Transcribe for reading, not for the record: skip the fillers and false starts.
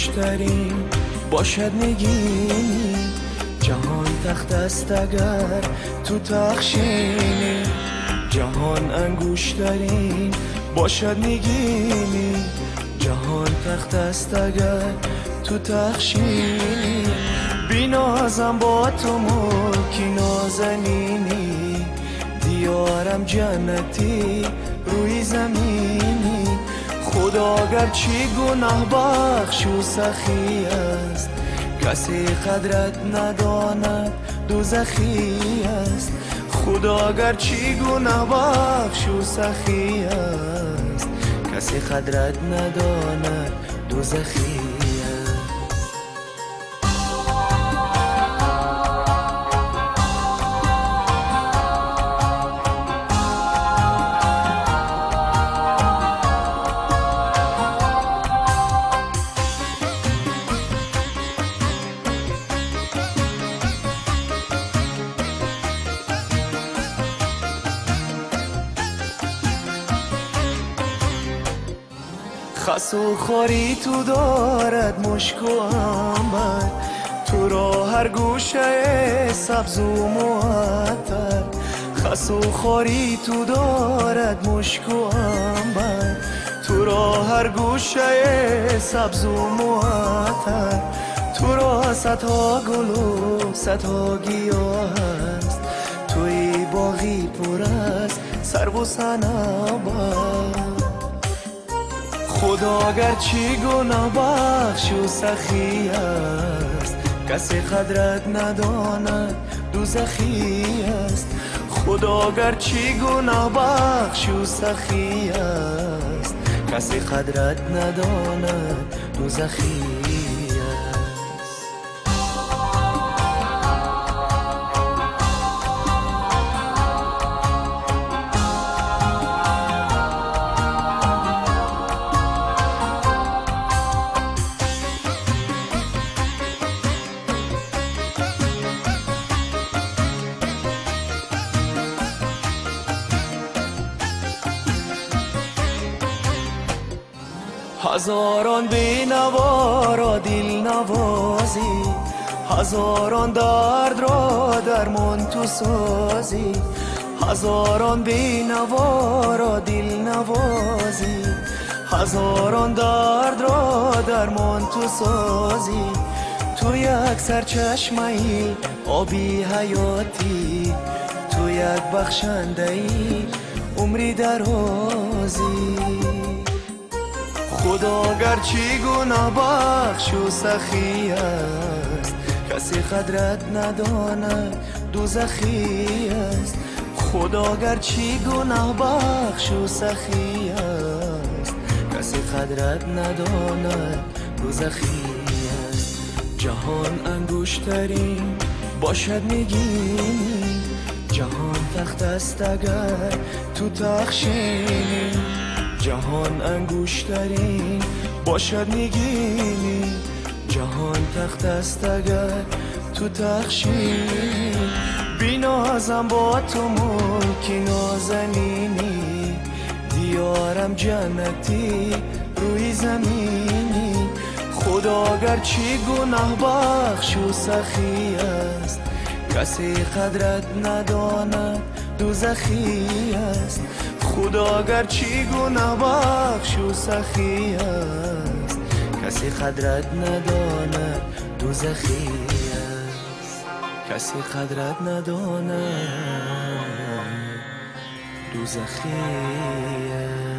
انگشترین باشد نگینی، جهان تخت است اگر تو تخشینی. جهان انگشترین باشد نگینی، جهان تخت است اگر تو تخشینی. بینازم با تو ملکی نازنینی، دیارم جنتی روی زمینی. خدا گرچه گناه بخش و سخی است، کسی قدرت نداند دوزخی است. خدا گرچه گناه بخش و سخی است، کسی قدرت نداند دوزخی. خس و خاری تو دارد مشک و عنبر، تو را هر گوشه سبز و معطر. خس و خاری تو دارد مشک و عنبر، تو را هر گوشه سبز و معطر. تو را صدها گل و صدها گیاه است، توی باغی پر از سرو و صنوبر. خدا گرچه گناه بخش و سخی است، کسی قدرت نداند دوزخی است. خدا گرچه گناه بخش و سخی است، کسی قدرت نداند دوزخی است. هزاران بینوا را دل نوازی، هزاران درد را درمان تو سازی. هزاران بینوا را دل نوازی، هزاران درد را درمان تو سازی. تو یک سرچشمه آبی حیاتی، تو یک بخشنده عمری درازی. خدا گرچه گناه بخش و سخی است، کسی قدرت نداند دوزخی است. خدا گرچه گناه بخش و سخی است، کسی قدرت نداند دوزخی است. جهان انگشترین باشد نگینی، جهان تخت است اگر تو تخشینی. جهان انگشترین باشد نگینی، جهان تخت است اگر تو تخشینی. بینازم با تو ملکی نازنینی، دیارم جنتی روی زمینی. خدا گرچه گناه بخش و سخی است، کسی قدرت نداند دوزخی است. خدا گرچه گناه بخش و سخی است، کسی قدرت نداند دوزخی است. کسی قدرت نداند دوزخی است.